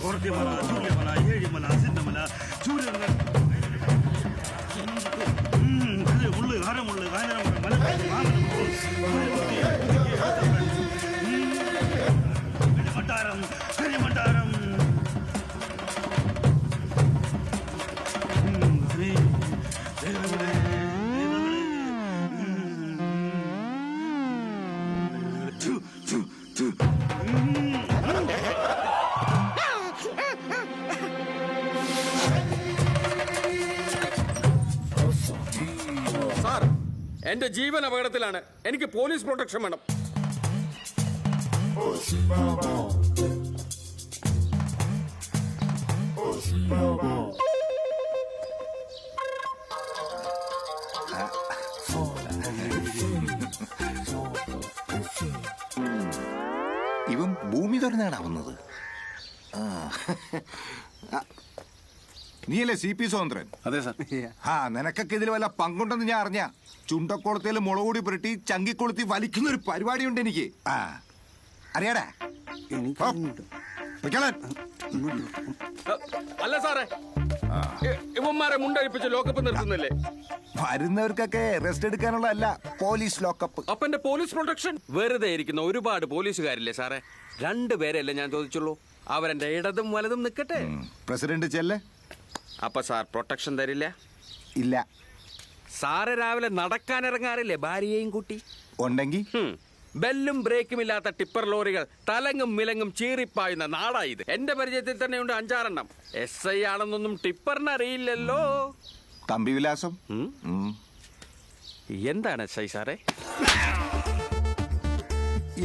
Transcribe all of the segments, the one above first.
കോർത്തിമല, സൂര്യമല, ഏഴിമല, സിദ്ധമല, സൂര്യൻ മുള്ളു കാരമുള്ളു കാനരമുള്ള മലപ്പുറം മട്ടാരം കരിമട്ടാരം എന്റെ ജീവൻ അപകടത്തിലാണ്. എനിക്ക് പോലീസ് പ്രൊട്ടക്ഷൻ വേണം. ഇവൻ ഭൂമി തുറന്നാണ് വന്നത്. നീയല്ലേ CP സ്വതന്ത്രൻ? അതെ സാർ. നിനക്കൊക്കെ ഇതിൽ വല്ല പങ്കുണ്ടെന്ന് ഞാൻ അറിഞ്ഞ. ചുണ്ടക്കൊളുത്തേൽ മുളകൂടി പുരട്ടി ചങ്കിക്കൊളുത്തി വലിക്കുന്ന ഒരു പരിപാടിയുണ്ട് എനിക്ക്. അറിയാടാ? അല്ല സാറേ, ഇവന്മാരെ മുണ്ടഴിപ്പിച്ച് ലോക്കപ്പ് നിർത്തുന്നില്ലേ? വരുന്നവർക്കൊക്കെ റെസ്റ്റ് എടുക്കാനുള്ളതല്ല പോലീസ് ലോക്കപ്പ്. അപ്പൊ എന്റെ പോലീസ് പ്രൊട്ടക്ഷൻ? വെറുതെ ഇരിക്കുന്ന ഒരുപാട് പോലീസുകാരില്ലേ സാറേ? 2 പേരല്ലേ ഞാൻ ചോദിച്ചുള്ളൂ. അവരെന്റെ ഇടതും വലതും നിൽക്കട്ടെ. പ്രസിഡന്റ് ചെല്ലേ. അപ്പൊ സാർ പ്രൊട്ടക്ഷൻ തരില്ല? ഇല്ല. സാറ് രാവിലെ നടക്കാനിറങ്ങാറില്ലേ ഭാര്യയെയും കൂട്ടി? ഉണ്ടെങ്കിൽ ബെല്ലും ബ്രേക്കും ഇല്ലാത്ത ടിപ്പർ ലോറികൾ തലങ്ങും മിലങ്ങും ചീറിപ്പായുന്ന നാടായത്. എന്റെ പരിചയത്തിൽ തന്നെ ഉണ്ട് 5-6 എണ്ണം. SI ആണെന്നൊന്നും ടിപ്പറിന് അറിയില്ലല്ലോ. തമ്പി വിലാസം എന്താണ് SI സാറേ?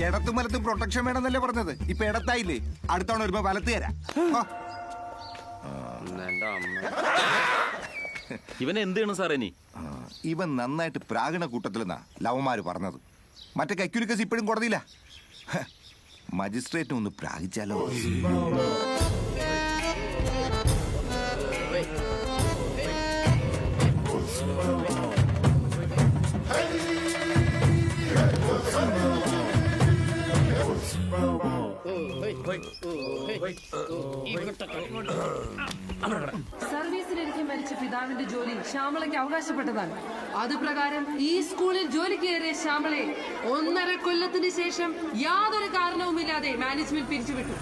ഇടത്തും വലത്തും പ്രൊട്ടക്ഷൻ വേണമെന്നല്ലേ പറഞ്ഞത്? ഇപ്പൊ ഇടത്തായില്ലേ? അടുത്തവണ വരുമ്പോ വലത്ത് തരാം. ഇവൻ എന്ത് ചെയ്യണം സാർ ഇനി? ഇവൻ നന്നായിട്ട് പ്രാകണ കൂട്ടത്തിലെന്നാ ലവന്മാര് പറഞ്ഞത്. മറ്റേ കൈക്കുരുക്കസ് ഇപ്പോഴും കോടതിയില്ല. മജിസ്ട്രേറ്റിനെ ഒന്ന് പ്രാഗിച്ചാലോ? സർവീസിലിരിക്കെ മരിച്ച പിതാവിന്റെ ജോലി ശ്യാമളയ്ക്ക് അവകാശപ്പെട്ടതാണ്. അതുപ്രകാരം ഈ സ്കൂളിൽ ജോലിക്ക് കയറിയ ശ്യാമളയെ 1.5 കൊല്ലത്തിന് ശേഷം യാതൊരു കാരണവുമില്ലാതെ മാനേജ്മെന്റ് പിരിച്ചുവിട്ടു.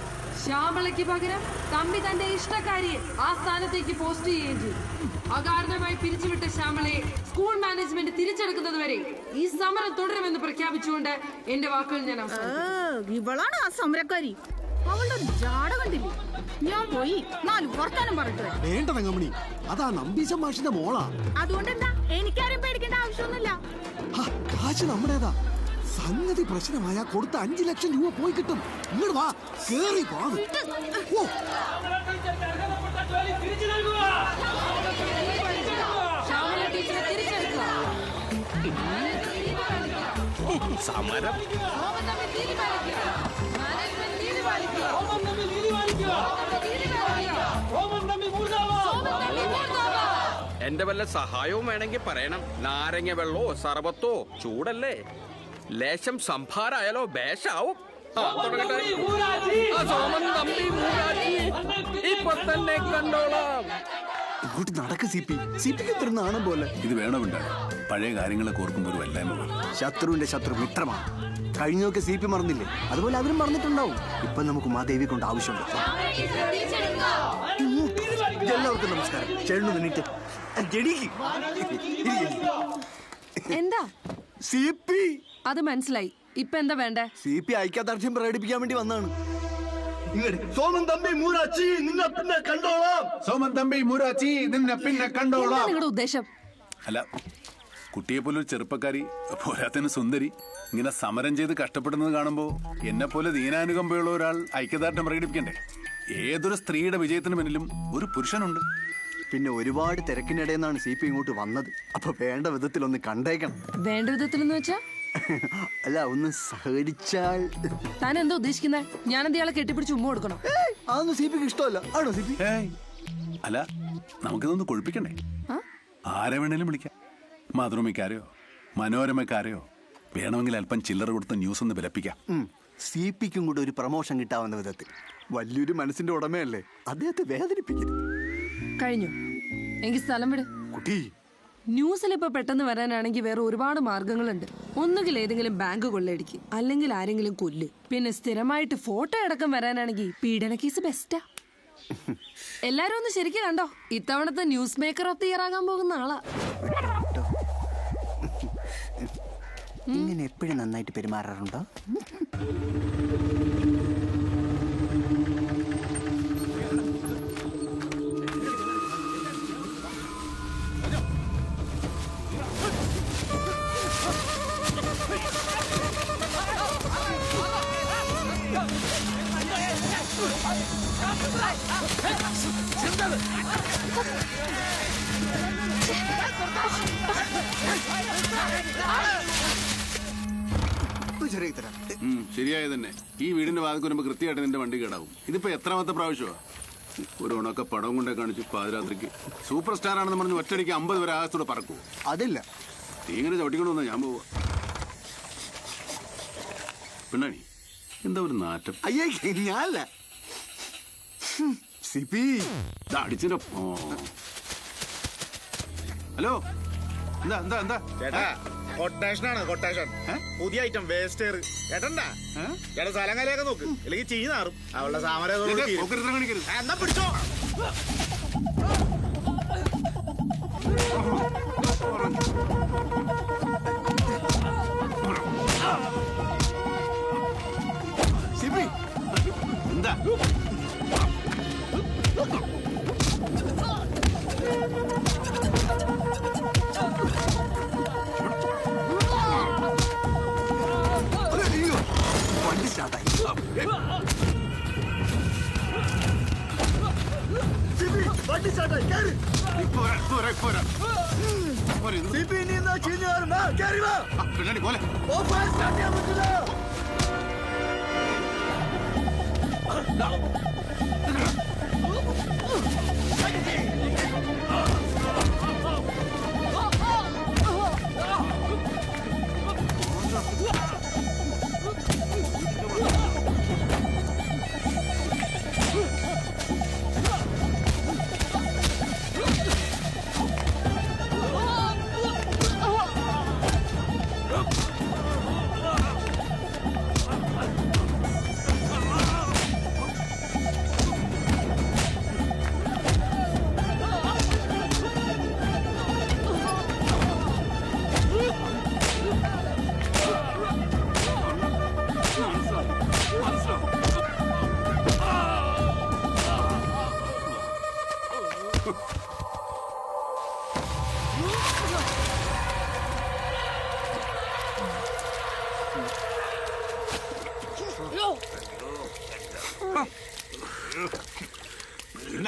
ശ്യാമളയ്ക്ക് പകരം തമ്പി തന്റെ ഇഷ്ടക്കാരിയെ ആ സ്ഥാനത്തേക്ക് പോസ്റ്റ് ചെയ്യുകയും ചെയ്തു. അകാരണമായി പിരിച്ചുവിട്ട ശ്യാമളയെ സ്കൂൾ മാനേജ്മെന്റ് തിരിച്ചെടുക്കുന്നതുവരെ ഈ സമരം തുടരുമെന്ന് പ്രഖ്യാപിച്ചുകൊണ്ട് എന്റെ വാക്കുകൾ ഞാൻ അവസാനിപ്പിക്കുന്നു. ഇവളാണ് ആ സമരക്കാരി. അവളുടെ ജാട കണ്ടില്ലേ? ഞാൻ പോയി 4 വർത്താനം പറഞ്ഞിട്ട് വേണ്ട രംഗമണി, അതാ നമ്പീശൻ മാഷിന്റെ മോളാ. അതുകൊണ്ട് എന്താ, എനിക്കാരും പേടിക്കേണ്ട ആവശ്യമൊന്നുമില്ല. കാശ് നമ്മുടേതാ. സംഗതി പ്രശ്നമായ കൊടുത്ത 5 ലക്ഷം രൂപ പോയി കിട്ടും. ഇങ്ങോട്ട് വാ, കേറി വാ. സമരം എന്റെ വല്ല സഹായവും വേണമെങ്കിൽ പറയണം. നാരങ്ങ വെള്ളോ സർബത്തോ. ചൂടല്ലേ, ലേശം സംഭാരായാലോ ബേഷാവും. ഇപ്പൊ തന്നെ കണ്ടോളാം. ഇങ്ങോട്ട് നടക്ക് സിപിക്ക് ഇത്ര നാണം പോലെ. ഇത് വേണമുണ്ട്. പഴയ കാര്യങ്ങളെ ഓർക്കുമ്പോൾ ഒരു വല്ലായ്മ പോലെ. ശത്രുവിന്റെ ശത്രു മിത്രമാണ്. കഴിഞ്ഞൊക്കെ CP മറന്നില്ലേ? അതുപോലെ അവരും മറന്നിട്ടുണ്ടാവും. ഇപ്പൊ നമുക്ക് മാദേവി കൊണ്ട് ആവശ്യമുണ്ട്. എല്ലാവർക്കും നമസ്കാരം. ചേട്ടന് നിന്നിട്ട് എന്താ CP? അത് മനസ്സിലായി. ഇപ്പൊ എന്താ വേണ്ടേ? CP ഐക്യദാർഢ്യം പ്രകടിപ്പിക്കാൻ വേണ്ടി വന്നാണ്. സോമൻ തമ്പി മൂരാച്ചി നിന്നെ പിന്നെ കണ്ടോളാം. സോമൻ തമ്പി മൂരാച്ചി നിന്നെ പിന്നെ കണ്ടോളാം. നിങ്ങളുടെ ഉദ്ദേശം? അല്ല, കുട്ടിയെ പോലൊരു ചെറുപ്പക്കാരി, പോരാത്തതിന് സുന്ദരി, ഇങ്ങനെ സമരം ചെയ്ത് കഷ്ടപ്പെടുന്നത് കാണുമ്പോ എന്നെ പോലെ ദീനാനുകമ്പയുള്ള ഒരാൾ ഐക്യദാർഢ്യം പ്രകടിപ്പിക്കണ്ടേ? ഏതൊരു സ്ത്രീയുടെ വിജയത്തിന് പിന്നിലും ഒരു പുരുഷനുണ്ട്. പിന്നെ ഒരുപാട് തിരക്കിനിടയെന്നാണ് CP ഇങ്ങോട്ട് വന്നത്. അപ്പൊ വേണ്ട വിധത്തിൽ ഒന്ന് കണ്ടേക്കണം. വേണ്ട വിധത്തിലെന്ന് വെച്ചാ? അല്ല, ഒന്ന് സഹകരിച്ചാൽ. താൻ എന്താ ഉദ്ദേശിക്കുന്നത്? ഞാനെന്ത് ഇയാളെ കെട്ടിപ്പിടിച്ച് ഉമ്മ കൊടുക്കണം? അതൊന്നും CPക്ക് ഇഷ്ടമല്ല. ആണോ CP? അല്ല, നമുക്കിതൊന്ന് കൊഴിപ്പിക്കണ്ടേ? ആരെ വേണേലും വിളിക്കാം. മാതൃഭൂമിക്കാരെയോ മനോരമക്കാരെയോ. വേണമെങ്കിൽ അല്പം ചില്ലറ കൊടുത്ത് ന്യൂസ് ഒന്ന് വിലപ്പിക്കാം. CPക്കും കൂടെ ഒരു പ്രൊമോഷൻ കിട്ടാവുന്ന വിധത്തിൽ. വലിയൊരു മനസ്സിന്റെ ഉടമയല്ലേ, അദ്ദേഹത്തെ വേദനിപ്പിക്കരുത്. കഴിഞ്ഞു. എങ്കിൽ സ്ഥലം വിട്. കുട്ടി, ന്യൂസിൽ ഇപ്പൊ പെട്ടെന്ന് വരാനാണെങ്കിൽ വേറെ ഒരുപാട് മാർഗങ്ങളുണ്ട്. ഒന്നുകിൽ ഏതെങ്കിലും ബാങ്ക് കൊള്ളയടിക്ക്, അല്ലെങ്കിൽ ആരെങ്കിലും കൊല്ല്. പിന്നെ സ്ഥിരമായിട്ട് ഫോട്ടോ അടക്കം വരാനാണെങ്കിൽ പീഡന കേസ് ബെസ്റ്റാ. എല്ലാരും ഒന്ന് ശരിക്കും കണ്ടോ, ഇത്തവണത്തെ news maker of the year ആകാൻ പോകുന്ന ആളാ. ഇങ്ങനെ എപ്പോഴും നന്നായിട്ട് പെരുമാറാറുണ്ടോ? ശരിയായ തന്നെ. ഈ വീടിന്റെ വാതിൽ വരുമ്പോ കൃത്യമായിട്ട് നിന്റെ വണ്ടി കേടാവും. ഇതിപ്പോ എത്രാമത്തെ പ്രാവശ്യമാ? ഒരു ഉണക്ക പടവും കൊണ്ടേ കാണിച്ചു പാതിരാത്രിക്ക്. സൂപ്പർ സ്റ്റാർ ആണെന്ന് പറഞ്ഞ് ഒറ്റടിക്ക് 50 വരെ ആകാശത്തോടെ പറക്കൂ. അതില്ല, നീ ഇങ്ങനെ ചവിട്ടിക്കൊണ്ട് വന്നാ ഞാൻ പോവാ. പിന്നാണി എന്താ ഒരു നാറ്റം? അയ്യേ, ഞാനല്ല. അടിച്ചിട്ട് ഹലോ, എന്താ എന്താ എന്താ ചേട്ടാ, കൊട്ടേഷനാണ് കൊട്ടേഷൻ. പുതിയ ഐറ്റം വേസ്റ്റേർ. ചേട്ടണ്ടാ ചേട്ടാ, സ്ഥലം കാലിയൊക്കെ നോക്ക്, അല്ലെങ്കിൽ ചെയ്യുന്നാറും അവളുടെ സാമരം കാണിക്കരുത്. എന്നാ പിടിച്ചോ. എന്താ വണ്ടി സ്റ്റാർട്ടായി. വണ്ടി സ്റ്റാർട്ടായി. പിന്നാടി പോലെ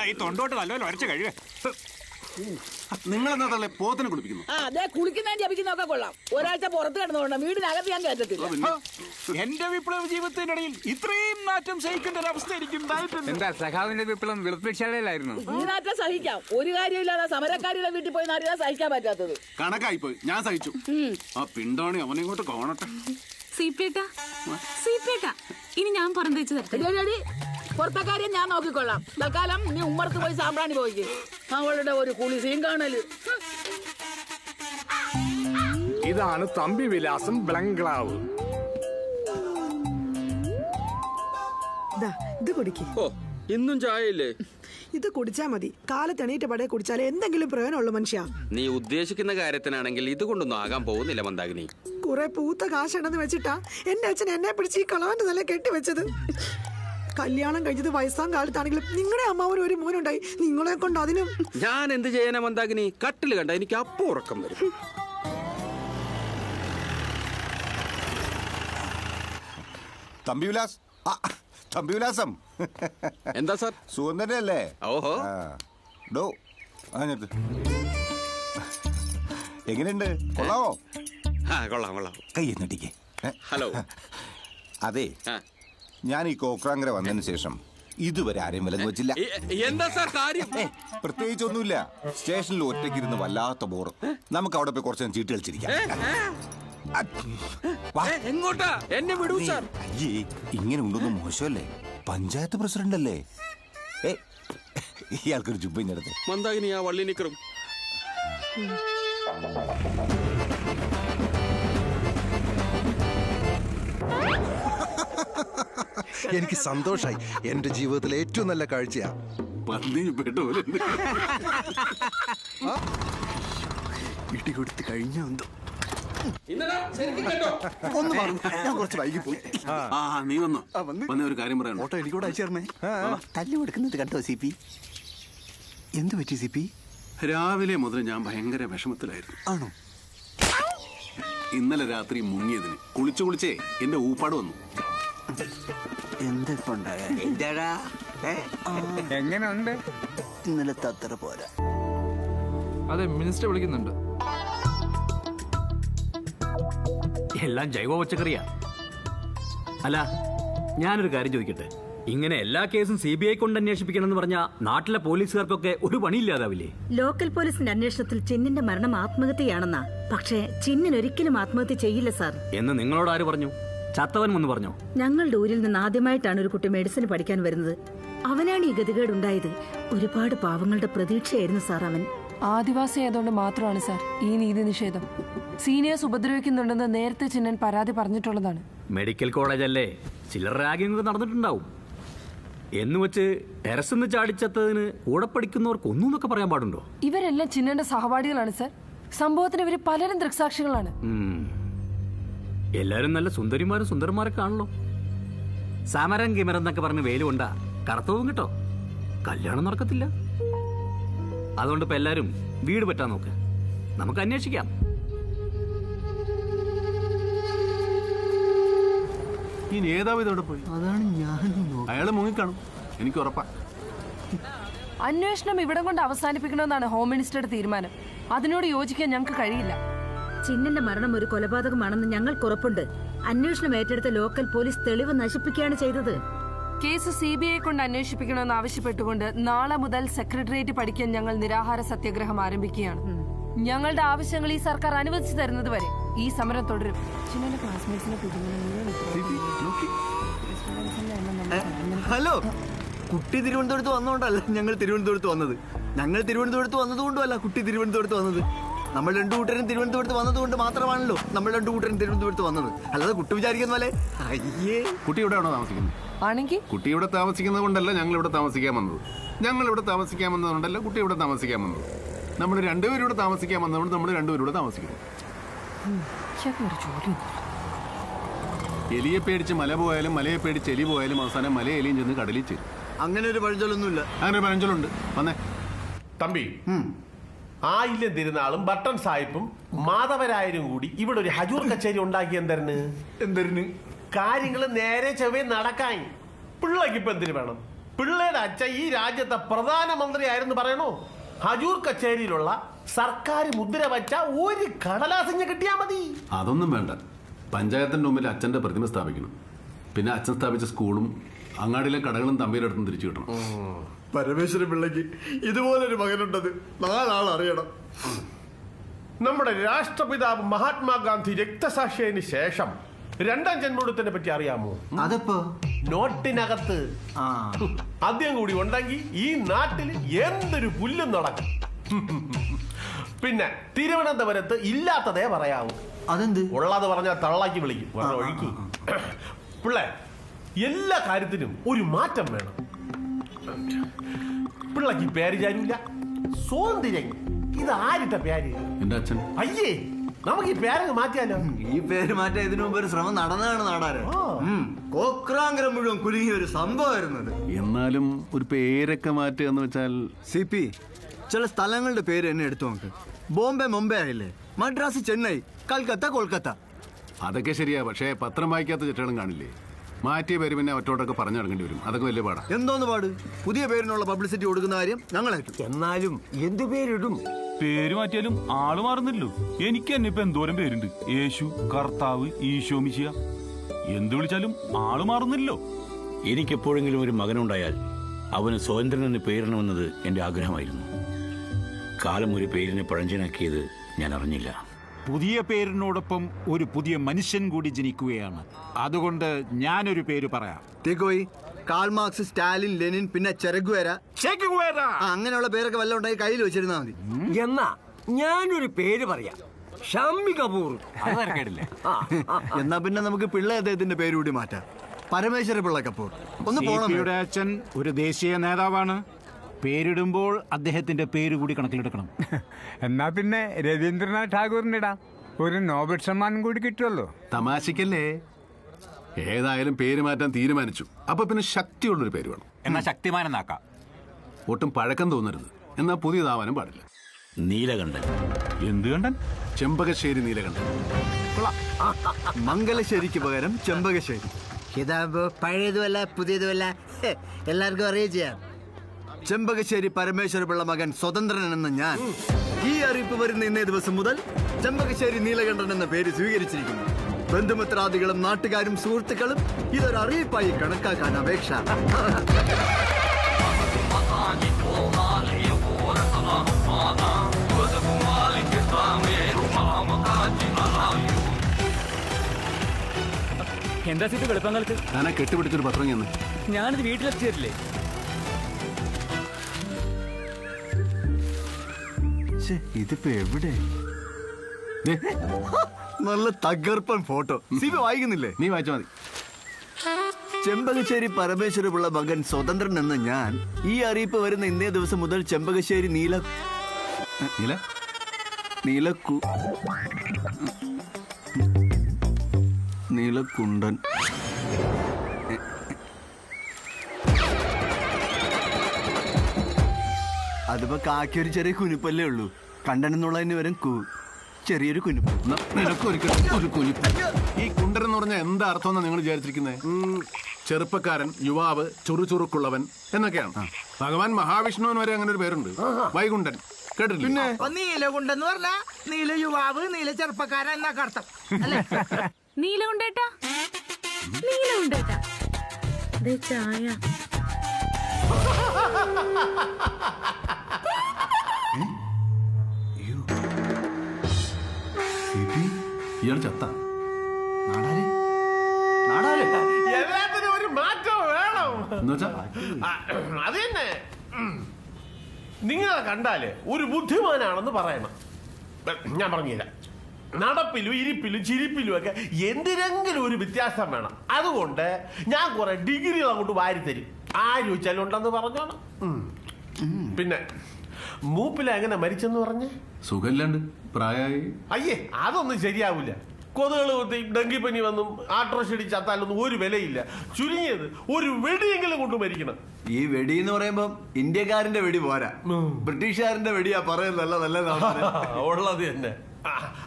ഈ തൊണ്ടോട്ട് നല്ലപോലെ വരച്ച് കഴിവേ. നിങ്ങളെന്താ തള്ളേ പോത്തിനെ കുളിപ്പിക്കുന്നു? കുളിക്കുന്നതിന് ജപിക്കുന്നതൊക്കെ കൊള്ളാം. ഒരാഴ്ച പുറത്ത് കിടന്നുകൊണ്ട് വീടിനകത്ത് ഞാൻ കയറ്റത്തില്ല. എന്റെ വിപ്ലവ ജീവിതത്തിനിടയിൽ ഇത്രയും നാറ്റം സഹിക്കേണ്ട ഒരു അവസ്ഥ എനിക്ക് ഉണ്ടായിട്ടുണ്ട്. എന്താ സഖാവിന്റെ വിപ്ലവം വെളുപ്പിച്ചാലായിരുന്നു? ഈ നാറ്റം സഹിക്കാം, ഒരു കാര്യമില്ലാതെ സമരക്കാരിയുടെ വീട്ടിൽ പോയി നാട്ടിലാ സഹിക്കാൻ പറ്റാത്തത്. കണക്കായിപ്പോയി, ഞാൻ സഹിച്ചു. ആ പിണ്ടാണി അവനെ ഇങ്ങോട്ട് കാണട്ടെ. ഇനി ഞാൻ പറഞ്ഞു തരട്ടെ. പുറത്തെ കാര്യം ഞാൻ നോക്കിക്കൊള്ളാം. തൽക്കാലം നീ ഉമ്മർത്ത് പോയി സാമ്പ്രാണി പോയിക്ക്. അവളുടെ ഒരു കുളിസീം കാണല്. ഇതാണ് തമ്പി വിലാസം ബംഗ്ലാവ്. ഇത് കുടിക്ക്. ഓ, ഇന്നും ചായയില്ലേ? ഇത് കുടിച്ചാ മതി. കാലത്തെണീറ്റ് പടയെ കുടിച്ചാലേ എന്തെങ്കിലും പ്രയോജനമുള്ളൂ മനുഷ്യ. നീ ഉദ്ദേശിക്കുന്ന കാര്യത്തിനാണെങ്കിൽ ഇത് കൊണ്ടൊന്നും ആകാൻ പോകുന്നില്ല മന്ദാകിനി. കുറെ പൂത്ത കാശുണ്ടെന്ന് വെച്ചിട്ടാ എന്റെ അച്ഛൻ എന്നെ പിടിച്ച് ഈ കളവന്റെ നല്ല കെട്ടിവെച്ചത്. കല്യാണം കഴിഞ്ഞത് വയസ്സാം കാലത്താണെങ്കിലും നിങ്ങളുടെ അമ്മാവന് ഒരു മോനുണ്ടായി. നിങ്ങളെ കൊണ്ട് അതിനും ഞാൻ എന്ത് ചെയ്യാനാ മന്ദാകിനി? കട്ടില് കണ്ട എനിക്ക് അപ്പോ ഉറക്കം വരും. തമ്പിവിലാസ്, തമ്പിവിലാസം. എന്താ സാർ? സുഖം തന്നെയല്ലേ? ഓഹോ. ഡോ അങ്ങനത്തെ എങ്ങനെയുണ്ട്? കൊള്ളാവോ? കൊള്ളാം കൊള്ളാം. കൈ എന്നിട്ടിക്കേ. ഹലോ. അതെ, ഞാൻ ഈ കോക്രാങ്കര വന്നതിന് ശേഷം ഇതുവരെ ആരെയും വിലങ്ങ് വെച്ചില്ല. എന്താ സാർ കാര്യം? പ്രത്യേകിച്ചൊന്നുമില്ല. സ്റ്റേഷനിൽ ഒറ്റയ്ക്കിരുന്ന് വല്ലാത്ത ബോറ്. നമുക്ക് അവിടെ പോയി കുറച്ച് ചീട്ട് കളിച്ചിരിക്കാം. എങ്ങോട്ടാ? എന്നെ വിടൂ സാർ. അയ്യേ, ഇങ്ങനെ ഉണ്ടൊന്നും മോശമല്ലേ? പഞ്ചായത്ത് പ്രസിഡന്റ് അല്ലേ? ഇയാൾക്കൊരു ജുബ്ബയും നടത്ത്. മന്ദാകിനി ആ വള്ളി നിക്കറും. എനിക്ക് സന്തോഷായി. എന്റെ ജീവിതത്തിലെ ഏറ്റവും നല്ല കാഴ്ചയാ. ഇടി കൊടുത്ത് കഴിഞ്ഞോ എന്തോ. ഒന്ന് ഞാൻ കുറച്ച് വൈകി പോയി. നീ വന്നോ? വന്ന ഒരു കാര്യം പറയാം. ഫോട്ടോ എനിക്കൂടെ അയച്ചേർന്നേ. തല്ലു കൊടുക്കുന്നത് കണ്ടോ സി പി? എന്ത് പറ്റി സി പി? രാവിലെ മുതൽ ഞാൻ ഭയങ്കര വിഷമത്തിലായിരുന്നു. ആണോ? ഇന്നലെ രാത്രി മുങ്ങിയതിന് കുളിച്ചേ എന്റെ ഊപ്പാട് വന്നു. എങ്ങനെയുണ്ട്? ഇന്നലത്തെ അത്ര പോരാ. അതെ, മിനിസ്റ്റർ വിളിക്കുന്നുണ്ട്. എല്ലാം ജൈവ പച്ചക്കറിയാ. അല്ല, ഞാനൊരു കാര്യം ചോദിക്കട്ടെ. ഇങ്ങനെ എല്ലാ കേസും CBI കൊണ്ട് അന്വേഷിപ്പിക്കണമെന്ന് പറഞ്ഞാ നാട്ടിലെ പോലീസുകാർക്കൊക്കെ ഒരു പണിയില്ലാതാവില്ലേ? ലോക്കൽ പോലീസിന്റെ അന്വേഷണത്തിൽ ചിന്നിന്റെ മരണം ആത്മഹത്യയാണെന്നാ. പക്ഷേ ചിന്നിന് ഒരിക്കലും ആത്മഹത്യ ചെയ്യില്ല സാർ എന്ന് നിങ്ങളോട് ആര് പറഞ്ഞു? ചത്തവൻ ഒന്ന് പറഞ്ഞോ? ഞങ്ങളുടെ ഊരിൽ നിന്ന് ആദ്യമായിട്ടാണ് ഒരു കുട്ടി മെഡിസിൻ പഠിക്കാൻ വരുന്നത്. അവനാണ് ഈ ഗതികേടുണ്ടായത്. ഒരുപാട് പാവങ്ങളുടെ പ്രതീക്ഷയായിരുന്നു സാർ അവൻ. ആദിവാസി ആയതുകൊണ്ട് മാത്രമാണ് സാർ ഈ നീതി നിഷേധം. സീനിയേഴ്സ് ഉപദ്രവിക്കുന്നുണ്ടെന്ന് നേരത്തെ ചിന്നൻ പരാതി പറഞ്ഞിട്ടുള്ളതാണ്. മെഡിക്കൽ കോളേജല്ലേ, ചിലർ റാഗിംഗ് നടന്നിട്ടുണ്ടാവും. എന്ന് വെച്ച് ടെറസിന്ന് ചാടിച്ചത്തതിന് കൂടെ പഠിക്കുന്നവർക്ക് ഒന്നും എന്നൊക്കെ പറയാൻ പാടുണ്ടോ? ഇവരെല്ലാം ചിന്നന്റെ സഹപാഠികളാണ് സാർ. സംഭവത്തിന് ഇവര് പലരും ദൃക്സാക്ഷികളാണ്. എല്ലാരും നല്ല സുന്ദരിമാരും സുന്ദരന്മാരൊക്കെ ആണല്ലോ. സമരം കിമരം എന്നൊക്കെ പറഞ്ഞ് വെയില് കൊണ്ടാ കറുത്തവും കിട്ടോ, കല്യാണം നടക്കത്തില്ല. അതുകൊണ്ട് ഇപ്പൊ എല്ലാരും വീട് പറ്റാൻ നോക്ക്. നമുക്ക് അന്വേഷിക്കാം. ഈ നേതാവ് ഇതോടെ പോയി. അതാണ് ഞാൻ. അയാള് മുങ്ങിക്കാണും, എനിക്ക് ഉറപ്പാ. അന്വേഷണം ഇവിടം കൊണ്ട് അവസാനിപ്പിക്കണമെന്നാണ് ഹോം മിനിസ്റ്ററുടെ തീരുമാനം. അതിനോട് യോജിക്കാൻ ഞങ്ങൾക്ക് കഴിയില്ല. ചിന്നന്റെ മരണം ഒരു കൊലപാതകമാണെന്ന് ഞങ്ങൾക്ക് ഉറപ്പുണ്ട്. അന്വേഷണം ഏറ്റെടുത്ത ലോക്കൽ പോലീസ് തെളിവ് നശിപ്പിക്കുകയാണ് ചെയ്തത്. കേസ് CBI കൊണ്ട് അന്വേഷിപ്പിക്കണമെന്ന് ആവശ്യപ്പെട്ടുകൊണ്ട് നാളെ മുതൽ സെക്രട്ടേറിയറ്റ് പഠിക്കാൻ ഞങ്ങൾ നിരാഹാര സത്യാഗ്രഹം ആരംഭിക്കുകയാണ്. ഞങ്ങളുടെ ആവശ്യങ്ങൾ ഈ സർക്കാർ അനുവദിച്ചു തരുന്നത് വരെ ഈ സമരം തുടരും. ഹലോ, കുട്ടി തിരുവനന്തപുരത്ത് വന്നോണ്ടല്ല ഞങ്ങൾ തിരുവനന്തപുരത്ത് വന്നത്. ഞങ്ങൾ തിരുവനന്തപുരത്ത് വന്നതുകൊണ്ടുമല്ല കുട്ടി തിരുവനന്തപുരത്ത് വന്നത്. നമ്മൾ രണ്ടു കൂട്ടരും തിരുവനന്തപുരത്ത് വന്നതുകൊണ്ട് മാത്രമാണല്ലോ നമ്മൾ രണ്ടു കൂട്ടരും തിരുവനന്തപുരത്ത് വന്നത്. അല്ലാതെ കുട്ടി വിചാരിക്കുന്ന പോലെ അയ്യേ. കുട്ടി എവിടെയാണോ താമസിക്കുന്നത്? ആണെങ്കിൽ കുട്ടി ഇവിടെ താമസിക്കുന്നത് കൊണ്ടല്ല ഞങ്ങൾ ഇവിടെ താമസിക്കാൻ വന്നത്. ഞങ്ങൾ ഇവിടെ താമസിക്കാൻ വന്നതുകൊണ്ടല്ല കുട്ടി ഇവിടെ താമസിക്കാൻ വന്നത്. നമ്മൾ രണ്ടുപേരും ഇവിടെ താമസിക്കാൻ വന്നതുകൊണ്ട് നമ്മൾ രണ്ടുപേരും ഇവിടെ താമസിക്കുന്നു. എലിയെ പേടിച്ച് മല പോയാലും മലയെ പേടിച്ച് എലി പോയാലും അവസാനം മല എലിയും ചെന്ന് കടലിൽ ചേരും. അങ്ങനെ ഒരു പഴഞ്ചൊല്ലൊന്നുമില്ല. അങ്ങനെ ഒരു പഴഞ്ചൊല്ലുണ്ട്. വന്നേ തമ്പി, ആയില്യം തിരുനാളും ബട്ടൺ സാഹിബും മാധവരായരും കൂടി ഇവിടെ ഒരു ഹജൂർ കച്ചേരി ഉണ്ടാക്കി. എന്തരിന് കാര്യങ്ങൾ നേരെ ചെവ്വേ നടക്കാൻ. പിള്ളേക്ക് ഇപ്പൊ എന്തിനു വേണം? പിള്ളേരുടെ അച്ഛൻ ഈ രാജ്യത്തെ പ്രധാനമന്ത്രി ആയിരുന്നു പറയണോ? ഹജൂർ കച്ചേരിയിലുള്ള സർക്കാർ മുദ്ര വച്ച ഒരു കടലാസിഞ്ഞ് കിട്ടിയാ മതി. അതൊന്നും വേണ്ട. പഞ്ചായത്തിന്റെ മുമ്പിൽ അച്ഛന്റെ പ്രതിമ സ്ഥാപിക്കണം. പിന്നെ അച്ഛൻ സ്ഥാപിച്ച സ്കൂളും അങ്ങാടിയിലെ കടകളും തമ്മിലെടുത്തും തിരിച്ചു കിട്ടണം. പരമേശ്വരൻ പിള്ളയ്ക്ക് ഇതുപോലൊരു മകനുണ്ടത് നാലാൾ അറിയണം. നമ്മുടെ രാഷ്ട്രപിതാവ് മഹാത്മാഗാന്ധി രക്തസാക്ഷിയതിന് ശേഷം രണ്ടാം ജന്മദിനത്തിനെ പറ്റി അറിയാമോ? അതിപ്പോ നോട്ടിനകത്ത് ആദ്യം കൂടി ഉണ്ടെങ്കിൽ ഈ നാട്ടിൽ എന്തൊരു പുല്ലും നടക്കും. പിന്നെ തിരുവനന്തപുരത്ത് ഇല്ലാത്തതേ പറയാവൂ. അതെന്ത്? ഉള്ളത് പറഞ്ഞാൽ തള്ളാക്കി വിളിക്കും. ഒഴുക്കി പിള്ളേ, എല്ലാ കാര്യത്തിനും ഒരു മാറ്റം വേണം. പിള്ളക്ക് പേര് ചാരില്ല. സ്വാതന്ത്ര്യം ഇത് ആരിട്ട പേര്? എന്റെ അച്ഛൻ. അയ്യേ, നമുക്ക് ഈ പേരങ്ങ് മാറ്റിയാലോ? ഈ പേര് മാറ്റാൻ ഇതിനു മുമ്പ് ഒരു ശ്രമം നടന്നതാണ് നാടാര്. കോക്രാങ്കരം മുഴുവൻ കുലുങ്ങിയ ഒരു സംഭവമായിരുന്നത്. എന്നാലും ഒരു പേരൊക്കെ മാറ്റുക എന്ന് വെച്ചാൽ CP ചില സ്ഥലങ്ങളുടെ പേര് തന്നെ എടുത്തു നോക്ക്. ബോംബെ മുംബൈ ആയില്ലേ, മദ്രാസ് ചെന്നൈ, കൽക്കത്ത കൊൽക്കത്ത. അതൊക്കെ ശരിയാ. പക്ഷേ പത്രം വായിക്കാത്ത ചെറ്റകളും കാണില്ലേ? മാറ്റിയ പേര് പിന്നെ ഒറ്റോട്ടൊക്കെ പറഞ്ഞു നടക്കേണ്ടി വരും. അതൊക്കെ വലിയ പാടാ. എന്തോന്ന് പാട്? പുതിയ പേരിനുള്ള പബ്ലിസിറ്റി കൊടുക്കുന്ന കാര്യം ഞങ്ങളേക്കും. എന്നാലും എന്ത് പേരിടും? പേര് മാറ്റിയാലും ആള് മാറുന്നില്ലല്ലോ. എനിക്ക് തന്നെ ഇപ്പൊ എന്തോരം പേരുണ്ട്. യേശു, കർത്താവ്, ഈശോ മിശിഹ. എന്ത് വിളിച്ചാലും ആള് മാറുന്നില്ലല്ലോ. എനിക്കെപ്പോഴെങ്കിലും ഒരു മകനുണ്ടായാൽ അവന് സ്വതന്ത്രൻ എന്ന് പേരിടണമെന്നത് എൻ്റെ ആഗ്രഹമായിരുന്നു. കാലം ഒരു പേരിനെ പഴഞ്ചനാക്കിയത് ഞാൻ അറിഞ്ഞില്ല. പുതിയ പേരിനോടൊപ്പം ഒരു പുതിയ മനുഷ്യൻ കൂടി ജനിക്കുകയാണ്. അതുകൊണ്ട് ഞാനൊരു പേര് പറയാം. തീക്കോയി, കാൾ മാർക്സ്, സ്റ്റാലിൻ, ലെനിൻ, പിന്നെ ചെറുകുവേര, അങ്ങനെയുള്ള പേരൊക്കെ വല്ല ഉണ്ടായി കയ്യിൽ വെച്ചിരുന്നാ മതി. എന്നാ ഞാനൊരു പേര് പറയാം, ഷമ്മി കപൂർ. എന്നാ പിന്നെ നമുക്ക് പിള്ള അദ്ദേഹത്തിന്റെ പേര് കൂടി മാറ്റാം, പരമേശ്വര പിള്ള കപൂർ. ഒന്ന് പോണം. അച്ഛൻ ഒരു ദേശീയ നേതാവാണ്. പേരിടുമ്പോൾ അദ്ദേഹത്തിന്റെ പേര് കൂടി കണക്കിലെടുക്കണം. എന്നാ പിന്നെ രവീന്ദ്രനാഥ് ടാഗോറിന് ഇടാം, ഒരു നോബൽ സമ്മാനം കൂടി കിട്ടുമല്ലോ. തമാശക്കല്ലേ? ഏതായാലും പേര് മാറ്റാൻ തീരുമാനിച്ചു. അപ്പൊ പിന്നെ ശക്തിയുള്ളൊരു പേര് വേണം. എന്നാ ശക്തിമാനെന്നാക്കാം. ഒട്ടും പഴക്കം തോന്നരുത്, എന്നാ പുതിയതാവാനും പാടില്ല. നീലകണ്ഠൻ. എന്ത് കണ്ടൻ? ചെമ്പകശ്ശേരി നീലകണ്ഠൻ. മംഗലശ്ശേരിക്ക് പകരം ചെമ്പകശ്ശേരി. ഇതാകുമ്പോ പഴയതുമല്ല പുതിയതുമല്ല, എല്ലാവർക്കും അറിയുകയും ചെയ്യാം. ചെമ്പകശ്ശേരി പരമേശ്വര പിള്ള മകൻ സ്വതന്ത്രൻ എന്ന ഞാൻ ഈ അറിയിപ്പ് വരുന്ന ഇന്നേ ദിവസം മുതൽ ചെമ്പകശ്ശേരി നീലകണ്ഠൻ എന്ന പേര് സ്വീകരിച്ചിരിക്കുന്നു. ബന്ധുമിത്രാദികളും നാട്ടുകാരും സുഹൃത്തുക്കളും ഇതൊരു അറിയിപ്പായി കണക്കാക്കാൻ അപേക്ഷ. എന്താ സീറ്റ് വെളുപ്പങ്ങൾക്ക് ഞാനാ കെട്ടുപിടിച്ചൊരു പത്രം ചെന്ന് ഞാനിത് വീട്ടിലെത്തിയല്ലേ. ഇതിപ്പോ എവിടെ? നല്ല തകർപ്പൻ ഫോട്ടോ. സിബി വായിക്കുന്നില്ലേ? നീ വായിച്ചാ മതി. ചെമ്പകശ്ശേരി പരമേശ്വര പിള്ള മകൻ സ്വതന്ത്രൻ എന്ന ഞാൻ ഈ അറിയിപ്പ് വരുന്ന ഇന്നേ ദിവസം മുതൽ ചെമ്പകശ്ശേരി നീലക്കുണ്ടൻ അതിപ്പോ കാക്കിയൊരു ചെറിയ കുനിപ്പല്ലേ ഉള്ളൂ. കണ്ടനെന്നുള്ളതിന് വരും ചെറിയൊരു കുനിപ്പ്. ഒരു കുനിപ്പ്. ഈ കുണ്ടൻ എന്ന് പറഞ്ഞാൽ എന്താ അർത്ഥം നിങ്ങൾ വിചാരിച്ചിരിക്കുന്നത്? ചെറുപ്പക്കാരൻ, യുവാവ്, ചുറുചുറുക്കുള്ളവൻ എന്നൊക്കെയാണ്. ഭഗവാൻ മഹാവിഷ്ണുവിന് വരെ അങ്ങനെ ഒരു പേരുണ്ട്, വൈകുണ്ഠൻ. കേട്ടിട്ടില്ല? പിന്നെ നീലകുണ്ടെന്ന് പറഞ്ഞാ നീല യുവാവ്, നീല ചെറുപ്പക്കാരൻ എന്നൊക്കെ അർത്ഥം അല്ലേ? നീലകുണ്ടേട്ടാ, നീലകുണ്ടേട്ടാ, ചായ. ഇയാൾ ചത്ത. എല്ലാത്തിനും ഒരു മാറ്റം വേണം. അത് തന്നെ. നിങ്ങളെ കണ്ടാല് ഒരു ബുദ്ധിമാനാണെന്ന് പറയണം. ഞാൻ പറഞ്ഞുതരാം. നടപ്പിലും ഇരിപ്പിലും ചിരിപ്പിലും ഒക്കെ എന്തിനെങ്കിലും ഒരു വ്യത്യാസം വേണം. അതുകൊണ്ട് ഞാൻ കുറെ ഡിഗ്രികൾ അങ്ങോട്ട് വാരിത്തരും. ആര് ചോദിച്ചാലും ഉണ്ടെന്ന് പറഞ്ഞോണം. പിന്നെ മൂപ്പില എങ്ങനെ മരിച്ചെന്ന് പറഞ്ഞേ? സുഖമില്ലാണ്ട് പ്രായമായി. അയ്യേ, അതൊന്നും ശരിയാവില്ല. കൊതുകൾ കുത്തി ഡെങ്കിപ്പനി വന്നും ആട്രോഷടി ചത്താലൊന്നും ഒരു വിലയില്ല. ചുരുങ്ങിയത് ഒരു വെടിയെങ്കിലും കൊണ്ട് മരിക്കണം. ഈ വെടി എന്ന് പറയുമ്പോ ഇന്ത്യക്കാരന്റെ വെടി പോരാ, ബ്രിട്ടീഷുകാരന്റെ വെടിയാ പറയുന്നത്. നല്ലതാണ് ഉള്ളത് തന്നെ.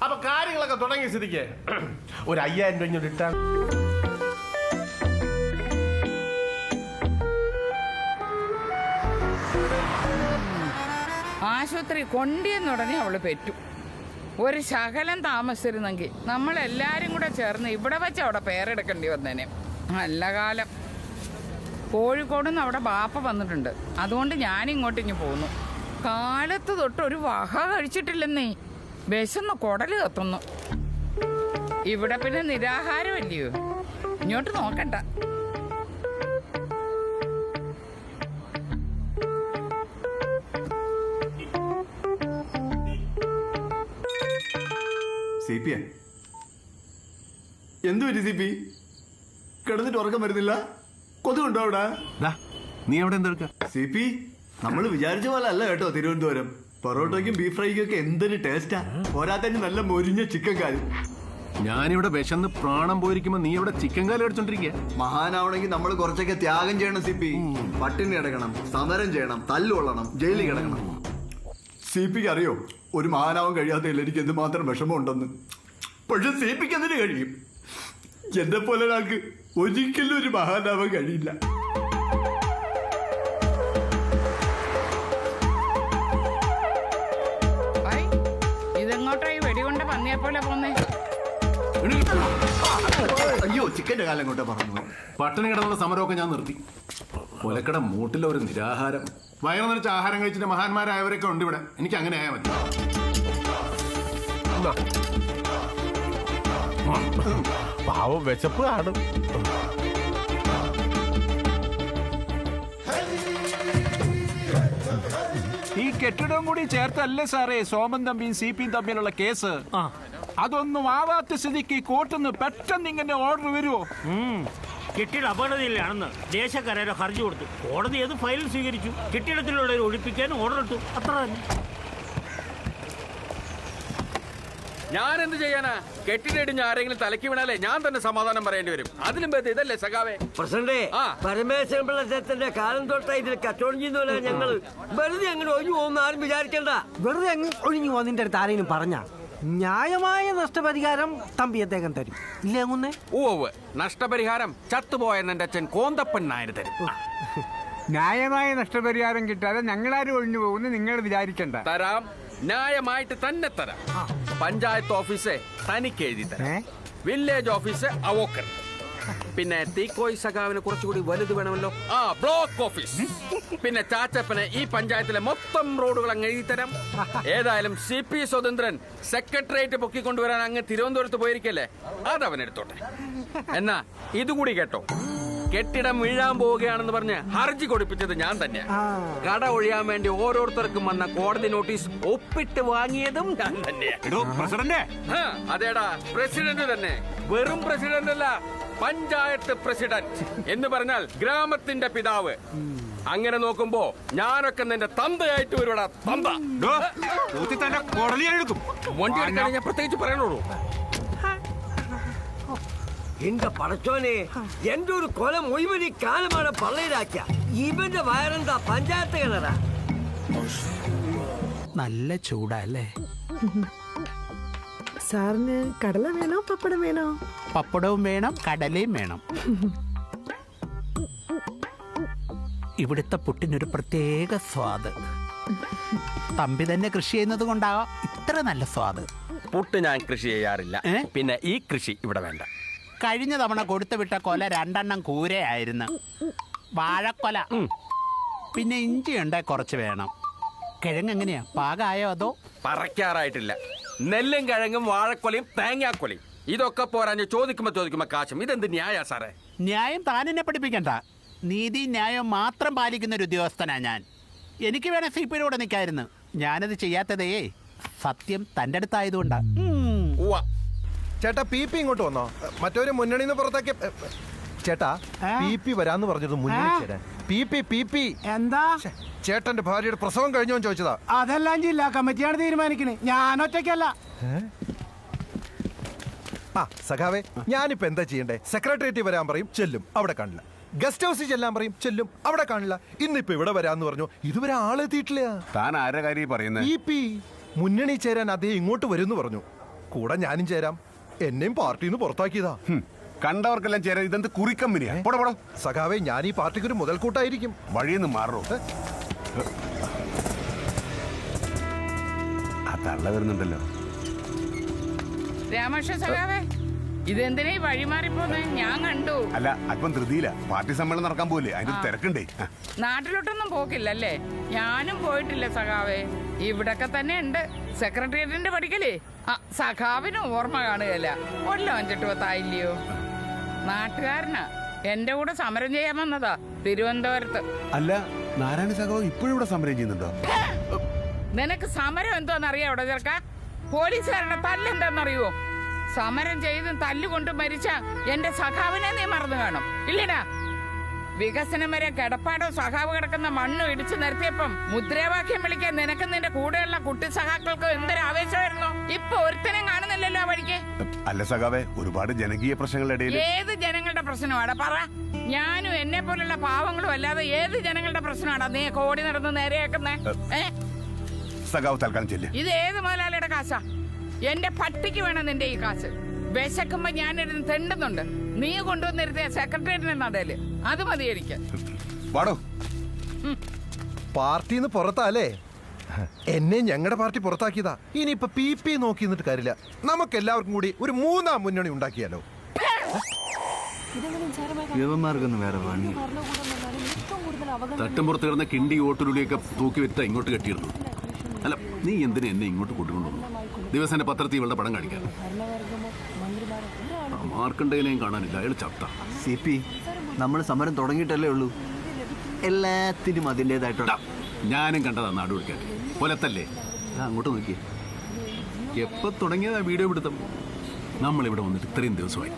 അപ്പൊ കാര്യങ്ങളൊക്കെ തുടങ്ങിയ സ്ഥിതിക്ക് ഒരു 5000 രൂപ ഇങ്ങോട്ട് ഇട്ടാണ്. ആശുപത്രി കൊണ്ടിയെന്നുടനെ അവള് പെറ്റു. ഒരു ശകലം താമസിച്ചിരുന്നെങ്കിൽ നമ്മളെല്ലാരും കൂടെ ചേർന്ന് ഇവിടെ വെച്ച് അവിടെ പേരെടുക്കേണ്ടി വന്നേനെ. നല്ല കാലം. കോഴിക്കോട് നിന്ന് അവിടെ ബാപ്പ വന്നിട്ടുണ്ട്. അതുകൊണ്ട് ഞാനിങ്ങോട്ടിങ്ങ് പോന്നു. കാലത്ത് തൊട്ട് ഒരു വഹ കഴിച്ചിട്ടില്ലെന്നേ. വിശന്ന് കുടല് കത്തുന്നു. ഇവിടെ പിന്നെ നിരാഹാരമല്ലയോ. ഇങ്ങോട്ട് നോക്കണ്ട. എന്തു പറ്റി സിപി? കിടന്നിട്ട് ഉറക്കം വരുന്നില്ല? കൊതുകുണ്ടോ അവിടെ? നീ അവിടെ എന്തെടുക്ക? സിപി, നമ്മൾ വിചാരിച്ച പോലെ അല്ല കേട്ടോ തിരുവനന്തപുരം. പൊറോട്ടയ്ക്കും ബീഫ് ഫ്രൈക്കും ഒക്കെ എന്തൊരു ടേസ്റ്റാ. പോരാത്തന്നെ നല്ല മൊരിഞ്ഞ ചിക്കൻ കാല്. ഞാനിവിടെ വിശന്ന് പ്രാണം പോയിരിക്കുമ്പോ നീ ഇവിടെ ചിക്കൻ കാല് അടിച്ചോണ്ടിരിക്കുക. മഹാനാവണമെങ്കിൽ നമ്മൾ കുറച്ചൊക്കെ ത്യാഗം ചെയ്യണം സിപി. പട്ടിണി കിടക്കണം, സമരം ചെയ്യണം, തല്ലുകൊള്ളണം, ജയിലിൽ കിടക്കണം. സിപിക്ക് അറിയോ ഒരു മഹാനാവാൻ കഴിയാത്തതിൽ എനിക്ക് എന്തുമാത്രം വിഷമം ഉണ്ടെന്ന്? പക്ഷെ സിപിക്ക് അതിന് കഴിയും. എന്നെ പോലെ ഒരാൾക്ക് ഒരിക്കലും ഒരു മഹാനാവാൻ കഴിയില്ല. ഇതെങ്ങോട്ടായി വെടികൊണ്ട് പന്നിയെ പോലെ പോന്നേ? അയ്യോ, ചിക്കന്റെ കാലം കൊണ്ടേ പറഞ്ഞു. പട്ടിണി കിടന്നുള്ള സമരമൊക്കെ ഞാൻ നിർത്തി. കൊലക്കട മൂട്ടിലെ ഒരു നിരാഹാരം. വയറു നിറച്ച ആഹാരം കഴിച്ചിട്ട് മഹാന്മാരായവരൊക്കെ ഉണ്ട് ഇവിടെ. എനിക്ക് അങ്ങനെ ആയാൽ മതി. പാവം വിശപ്പ് കാണും. ഈ കെട്ടിടവും കൂടി ചേർത്തല്ലേ സാറേ സോമൻ തമ്പിയും CP-യും തമ്മിലുള്ള കേസ്? അതൊന്നും ആവാത്ത സ്ഥിതിക്ക് കോർട്ടിന്ന് പെട്ടെന്ന് ഇങ്ങനെ ഓർഡർ വരുമോ? കെട്ടിട അപകടത്തിലാണെന്ന് ദേശക്കാരെ ഹർജി കൊടുത്തു. കോടതി അത് ഫയൽ സ്വീകരിച്ചു. കെട്ടിടത്തിലുള്ളവരെ ഒഴിപ്പിക്കാൻ ഓർഡർ ഇട്ടു. അത്ര തന്നെ. ഞാൻ എന്ത് ചെയ്യാനാ? കെട്ടിടിഞ്ഞ് ആരെങ്കിലും തലയ്ക്ക് വീണാലേ ഞാൻ തന്നെ സമാധാനം പറയേണ്ടി വരും. അതിലും ഭേദം ഇതല്ലേ സഖാവേ? പ്രസിഡന്റ്, പരമേശ്വരൻ പിള്ളത്തിന്റെ കാലം തൊട്ടായി ഇതിൽ കച്ചവടം ചെയ്യുന്നവരാ ഞങ്ങള്. വെറുതെ അങ്ങനെ ഒഴിഞ്ഞു പോകുന്ന ആരും വിചാരിക്കണ്ട. വെറുതെ അങ്ങ് ഒഴിഞ്ഞു പോകുന്നതിന്റെ അടുത്ത് ആരെങ്കിലും പറഞ്ഞ ന്യായമായ നഷ്ടപരിഹാരം തമ്പി അദ്ദേഹം തരും. ഇല്ലേ അങ്ങുന്നേ? ഓവ് നഷ്ടപരിഹാരം ചത്തുപോയെന്ന് എന്റെ അച്ഛൻ കോന്തപ്പൻ നായർ തരും. ന്യായമായ നഷ്ടപരിഹാരം കിട്ടാതെ ഞങ്ങളാരും ഒഴിഞ്ഞു പോകുന്നു നിങ്ങൾ വിചാരിക്കണ്ട. തരാം, ന്യായമായിട്ട് തന്നെ തരാം. പഞ്ചായത്ത് ഓഫീസ് തനിക്ക് എഴുതി തരാം. വില്ലേജ് ഓഫീസ് അവോക്കർ. പിന്നെ തീക്കോയ് സഖാവിന് കുറച്ചുകൂടി വലുത് വേണമല്ലോ. Block office. പിന്നെ ചാച്ചപ്പന് ഈ പഞ്ചായത്തിലെ മൊത്തം റോഡുകൾ അങ്ങ് എഴുതി തരാം. ഏതായാലും CP സ്വതന്ത്രൻ സെക്രട്ടേറിയറ്റ് പൊക്കിക്കൊണ്ടുവരാൻ അങ്ങ് തിരുവനന്തപുരത്ത് പോയിരിക്കല്ലേ, അതവൻ എടുത്തോട്ടെ. എന്നാ ഇതുകൂടി കേട്ടോ, കെട്ടിടം വീഴാൻ പോവുകയാണെന്ന് പറഞ്ഞ് ഹർജി കൊടുപ്പിച്ചത് ഞാൻ തന്നെ. കട ഒഴിയാൻ വേണ്ടി ഓരോരുത്തർക്കും വന്ന കോടതി നോട്ടീസ് ഒപ്പിട്ട് വാങ്ങിയതും ഞാൻ തന്നെയാ. അതേടാ, പ്രസിഡന്റ് തന്നെ. വെറും പ്രസിഡന്റ് അല്ല, പഞ്ചായത്ത് പ്രസിഡന്റ് എന്ന് പറഞ്ഞാൽ ഗ്രാമത്തിന്റെ പിതാവ്. അങ്ങനെ നോക്കുമ്പോ ഞാനൊക്കെ നിന്റെ തന്തയായിട്ട് വരുവാടാ. തന്ത വണ്ടി എടുക്കാൻ ഞാൻ പ്രത്യേകിച്ച് പറയണുള്ളൂ. എന്റെ പടച്ചോനെ, എന്റെ ഒരു കൊല മുഴുവൻ ഈ കാലമാണ് പള്ളയിലാക്കിയ. ഇവന്റെ വയറെന്താ പഞ്ചായത്ത് കിണറാ? നല്ല ചൂടല്ലേ? സാറിന് കടല വേണോ പപ്പടം വേണോ? പപ്പടവും വേണം, കടലയും വേണം. ഇവിടുത്തെ പുട്ടിനൊരു പ്രത്യേക സ്വാദ്. തമ്പി തന്നെ കൃഷി ചെയ്യുന്നത് കൊണ്ടാവാം ഇത്ര നല്ല സ്വാദ്. പുട്ട് ഞാൻ കൃഷി ചെയ്യാറില്ല. പിന്നെ ഈ കൃഷി ഇവിടെ വേണ്ട. കഴിഞ്ഞ തവണ കൊടുത്തു വിട്ട കൊല 2 എണ്ണം കൂരയായിരുന്നു. വാഴക്കൊല. പിന്നെ ഇഞ്ചി ഉണ്ടെ കുറച്ച് വേണം. കിഴങ്ങ് എങ്ങനെയാ, പാകായോ അതോ? പറക്കാറായിട്ടില്ല. നെല്ലും കിഴങ്ങും വാഴക്കൊലയും തേങ്ങാക്കൊലയും ഇതൊക്കെ പോരാഞ്ഞ് ചോദിക്കുമ്പോ കാശും. ഇതെന്ത് ന്യായ സാറേ? ന്യായം താനെന്നെ പഠിപ്പിക്കണ്ട. നീതി ന്യായം മാത്രം പാലിക്കുന്ന ഒരു ഉദ്യോഗസ്ഥനാ ഞാൻ. എനിക്ക് വേണേ CP-യുടെ കൂടെ നിൽക്കായിരുന്നു. ഞാനത് ചെയ്യാത്തതേ സത്യം തന്റെ അടുത്തായതുകൊണ്ടാ. ചേട്ടാ, PP ഇങ്ങോട്ട് വന്നോ? മറ്റൊരു മുന്നണിന്ന് പുറത്താക്കിയ ചേട്ടാ, PP വരാന്ന് പറഞ്ഞത് മുന്നണി ചേരാൻ. PP എന്താ? ചേട്ടന്റെ ഭാര്യയുടെ പ്രസവം കഴിഞ്ഞോ ചോദിച്ചതാ. അതെല്ലാം ജില്ലാ കമ്മിറ്റിയാണ് തീരുമാനിക്കുന്നത്, ഞാൻ ഒറ്റയ്ക്കല്ല. സഖാവേ, ഞാനിപ്പോ എന്താ ചെയ്യണ്ടേ? സെക്രട്ടേറിയറ്റ് വരാൻ പറയും, ചെല്ലും, അവിടെ കാണില്ല. ഗസ്റ്റ് ഹൗസിൽ ചെല്ലാൻ പറയും, ചെല്ലും, അവിടെ കാണില്ല. ഇന്നിപ്പോ ഇവിടെ വരാന്ന് പറഞ്ഞു, ഇതുവരെ ആളെത്തിയിട്ടില്ല. താൻ ആരുടെ കാര്യം പറയുന്നത്? PP മുന്നണി ചേരാൻ അദ്ദേഹം ഇങ്ങോട്ട് വരുമെന്ന് പറഞ്ഞു. കൂടെ ഞാനും ചേരാം. എന്നെയും പാർട്ടിന്ന് പുറത്താക്കിയതാ. കണ്ടവർക്കെല്ലാം ചേരാൻ ഇതെന്ത് കുറിക്കമ്പനിയാ? സഖാവേ, ഞാൻ ഈ പാർട്ടിക്ക് ഒരു മുതൽക്കൂട്ടായിരിക്കും. വഴിയൊന്നും മാറോ? ആ തള്ള വരുന്നുണ്ടല്ലോ. രാമകൃഷ്ണ സഖാവേ, ഇതെന്തിനാ ഈ വഴി മാറിപ്പോന്നെ? ഞാൻ കണ്ടു. അല്ല, അല്പം ധൃതിയില്ല. പാർട്ടി സമ്മേളനം നടക്കാൻ പോലെ അതിന് തിരക്കുണ്ടേ. നാട്ടിലോട്ടൊന്നും പോക്കില്ലല്ലേ? ഞാനും പോയിട്ടില്ല സഖാവേ. ഇവിടൊക്കെ തന്നെ ഉണ്ട് സെക്രട്ടേറിയറ്റിന്റെ പഠിക്കലേ. സഖാവിന് ഓർമ്മ കാണുകയല്ല. 1-5 നാട്ടുകാരനാ. എന്റെ കൂടെ സമരം ചെയ്യാൻ വന്നതാ തിരുവനന്തപുരത്ത്. അല്ല, നാരായണ സഖാവ് ഇപ്പോഴും ഇവിടെ സമരം ചെയ്യുന്നുണ്ടോ? നിനക്ക് സമരം എന്തോന്നറിയാം? ഇവിടെ ചേർക്ക പോലീസുകാരുടെ തല്ലെന്താന്നറിയോ? സമരം ചെയ്തും തല്ലുകൊണ്ട് മരിച്ച എന്റെ സഖാവിനെ നീ മറന്നു കാണും ഇല്ലടാ. വികസനം വരെ കിടപ്പാടോ സഖാവ് കിടക്കുന്ന മണ്ണ് ഇടിച്ചു നിരത്തിയപ്പം മുദ്രാവാക്യം വിളിക്കാൻ നിനക്ക് നിന്റെ കൂടെയുള്ള കുട്ടി സഖാക്കൾക്ക് എന്തൊരു ആവേശമായിരുന്നു. ഇപ്പൊ ഒരുത്തനും കാണുന്നില്ലല്ലോ ആ വഴിക്ക്. അല്ല സഖാവേ, ഒരുപാട് ജനകീയ പ്രശ്നങ്ങളുടെ ഇടയിൽ ഏത് ജനങ്ങളുടെ പ്രശ്നമാടാ പറ? ഞാനും എന്നെ പോലുള്ള പാവങ്ങളും അല്ലാതെ ഏത് ജനങ്ങളുടെ പ്രശ്നമാടാ നീ കോടി നടന്ന് നേരെയാക്കുന്നേ? സഖാവ് തൽക്കാലം ചെല്ല്. ഇത് ഏത് മുതലാളിയുടെ കാശാ? എന്റെ പട്ടിക്ക് വേണം നിന്റെ ഈ കാശ്. വിശക്കുമ്പോ ഞാനിരുന്ന് തെണ്ടുന്നുണ്ട്. നീ കൊണ്ടുവന്നിരുത്തിയ സെക്രട്ടേറിയറ്റിന്റെ നടയില്. അത് മതി എനിക്ക്. പാർട്ടിന്ന് പുറത്താലേ? എന്നെ ഞങ്ങളുടെ പാർട്ടി പുറത്താക്കിയതാ. ഇനിയിപ്പോ PP നോക്കി നിന്നിട്ട് കാര്യമില്ല. നമുക്ക് എല്ലാവർക്കും കൂടി ഒരു 3-ാം മുന്നണി ഉണ്ടാക്കിയാലോ? യുവമാർക്കൊന്നും വേറെ പണി. തട്ടുംപുറത്ത് കിടന്ന കിണ്ടി ഓട്ടുരുളിയൊക്കെ തൂക്കി വെച്ച ഇങ്ങോട്ട് കെട്ടിയിരുന്നു. അല്ല, നീ എന്തിനാ എന്നെ ഇങ്ങോട്ട് കൂട്ടിക്കൊണ്ടുവന്നു? ദിവസേന പത്രത്തിൽ ഇവളുടെ പടം കാണിക്കാൻ. മാർക്കണ്ടേനെയും കാണാനില്ല, അയാൾ ചത്ത. CP, നമ്മൾ സമരം തുടങ്ങിയിട്ടല്ലേ ഉള്ളൂ. എല്ലാത്തിനും അതിൻ്റെതായിട്ടുള്ള. ഞാനും കണ്ടതാ നാട് പിടിക്കാൻ. കൊലത്തല്ലേ? അങ്ങോട്ട് നോക്കിയേ, എപ്പോ തുടങ്ങിയതാ വീഡിയോ പിടുത്തം. നമ്മളിവിടെ വന്നിട്ട് ഇത്രയും ദിവസമായി.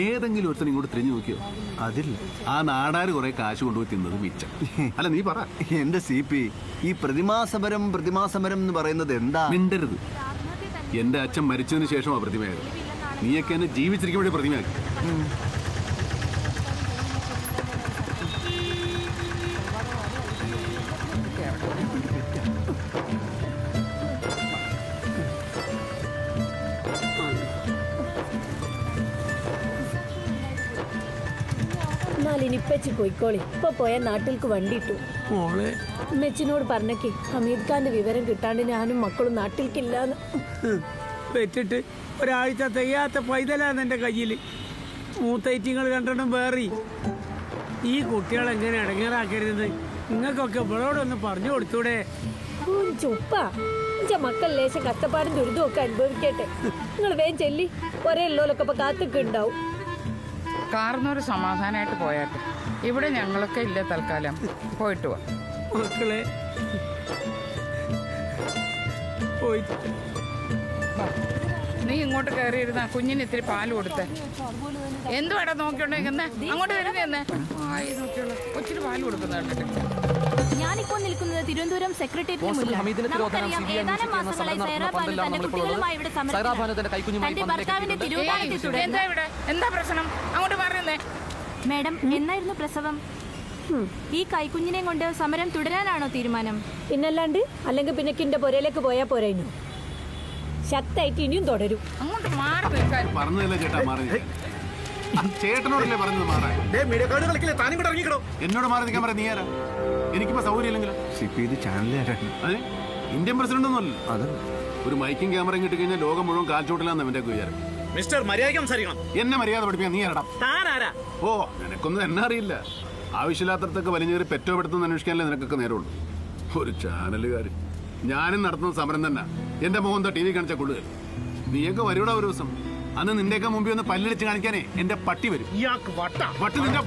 ഏതെങ്കിലും ഒരുത്തൻ ഇങ്ങോട്ട് തിരിഞ്ഞു നോക്കിയോ? അതില്ല. ആ നാടാര് കുറെ കാശ് കൊണ്ടുപോയി തിന്നത് മിച്ചം. അല്ല നീ പറ. എന്റെ CP, ഈ പ്രതിമാസമരം എന്ന് പറയുന്നത് എന്താ? മിണ്ടരുത്. എന്റെ അച്ഛൻ മരിച്ചതിന് ശേഷം ആ പ്രതിമയായത്. നീയൊക്കെ എന്നെ ജീവിച്ചിരിക്കും വേണ്ടി പ്രതിമയാക്കി. ഇനിപ്പച്ചി പോയിക്കോളി. ഇപ്പൊ പോയ നാട്ടിലേക്ക് വണ്ടിട്ടു. മെച്ചിനോട് പറഞ്ഞേക്ക് ഹമീദ് ഖാന്റെ വിവരം കിട്ടാണ്ട് ഞാനും മക്കളും നാട്ടിലേക്കില്ലാന്ന് വെച്ചിട്ട് ഒരാഴ്ച തെയ്യാത്ത പൈതലാന്ന് എന്റെ കയ്യില്. മൂത്തൈറ്റിങ്ങൾ രണ്ടെണ്ണം വേറി. ഈ കുട്ടികളെ എങ്ങനെ ഇടങ്ങേറാക്കരുത്. നിങ്ങൾക്കൊക്കെ ഇവളോടൊന്ന് പറഞ്ഞു കൊടുത്തൂടെ? ചുപ്പ മക്കൾ ലേശം കഷ്ടപ്പാടും ദുരിതവും ഒക്കെ അനുഭവിക്കട്ടെ. നിങ്ങൾ വേഗം ചെല്ലി. ഒരേ ഉള്ളോലൊക്കെ ഇപ്പൊ കാത്തൊക്കെ ഉണ്ടാവും. കാർന്നൊരു സമാധാനമായിട്ട് പോയാട്ടെ. ഇവിടെ ഞങ്ങളൊക്കെ ഇല്ല തൽക്കാലം. പോയിട്ട് വാ മക്കളെ. നീ ഇങ്ങോട്ട് കയറിയിരുന്ന കുഞ്ഞിന് ഇത്തിരി പാല് കൊടുത്തേ. എന്തുവാടാ നോക്കിയോണ്ടിരിക്കുന്നേ? അങ്ങോട്ട് വരുന്നേ. നോക്കിയോളൂ, കൊച്ചിന് പാല് കൊടുക്കുന്ന കണ്ടിട്ട്. ഞാനിപ്പോ നിൽക്കുന്നത് തിരുവനന്തപുരം സെക്രട്ടേറിയറ്റിന് മുന്നിലാണ്. നമുക്കറിയാം, ഏതാനും മാസങ്ങളായി സൈറാബാനു തന്റെ കുട്ടികളുമായി ഇവിടെ സമരത്തിലാണ്. തന്റെ ഭർത്താവിന്റെ തിരുവനന്തപുരത്തെ തുടർന്ന്. എന്താ പ്രശ്നം? അങ്ങോട്ട് പറയുന്നേ. മാഡം, എന്നായിരുന്നു പ്രസവം? ഈ കൈക്കുഞ്ഞിനെയും കൊണ്ട് സമരം തുടരാനാണോ തീരുമാനം? പിന്നല്ലാണ്ട്. അല്ലെങ്കിൽ പിന്നെ കിന്റെ പുരയിലേക്ക് പോയാ പോരായിരുന്നു. ശക്തായിട്ട് ഇനിയും തുടരും. അങ്ങോട്ട് മാറി നിൽക്കാൻ പറഞ്ഞതല്ലേ ചേട്ടാ. മാറി ചേട്ടനോടല്ലേ പറഞ്ഞത് മാറാൻ. എന്നോട് മാറി നിൽക്കാൻ പറയാം. നീ ആരാ? എനിക്കിപ്പോ സൗകര്യം ഇല്ലെങ്കിലും. അതെ, ഇന്ത്യൻ പ്രസിഡന്റ് ഒന്നുമല്ല. ഒരു മൈക്കും ക്യാമറയും കിട്ടി കഴിഞ്ഞാൽ ലോകം മുഴുവൻ കാൽച്ചോട്ടിലാന്ന് എന്റെ വിചാരം. മിസ്റ്റർ, മര്യാദ സംസാരിക്കണം. എന്നെ മര്യാദ പഠിപ്പിക്കാൻ നീ ആരാ? ഓ, നിനക്കൊന്നും എന്നെ അറിയില്ല. ആവശ്യമില്ലാത്തടത്തൊക്കെ വലിഞ്ഞേറി പെറ്റോ പെടുത്തുന്ന അന്വേഷിക്കാനല്ലേ നിനക്കൊക്കെ നേരമുള്ളൂ. ഒരു ചാനലുകാർ. ഞാനും നടത്തുന്ന സമരം തന്നെ. എന്റെ മോഹൻ TV കാണിച്ച കൊള്ളുക. നീയൊക്കെ വരൂടാ ഒരു ദിവസം. അന്ന് നിന്റെയൊക്കെ മുമ്പിൽ ഒന്ന് പല്ലിടിച്ച് കാണിക്കാനേ എന്റെ പട്ടി വരും. വട്ട് നിന്റെ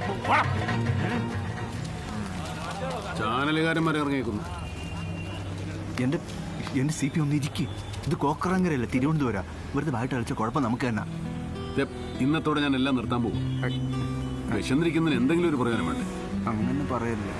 ചാനലുകാരന്മാരെ ഇറങ്ങിയേക്കുന്നു. എന്റെ CP ഒന്ന് ഇരിക്കും. ഇത് കോക്കറങ്കരല്ല, തിരുവനന്തപുരം. വെറുതെ വായിട്ട് കളിച്ച കുഴപ്പം നമുക്ക് തന്നെ. ഇന്നത്തോടെ ഞാൻ എല്ലാം നിർത്താൻ പോകും. വിശന്നിരിക്കുന്നതിന് എന്തെങ്കിലും ഒരു പ്രയോജനം വേണ്ടേ? അങ്ങനെ പറയല്ലേ.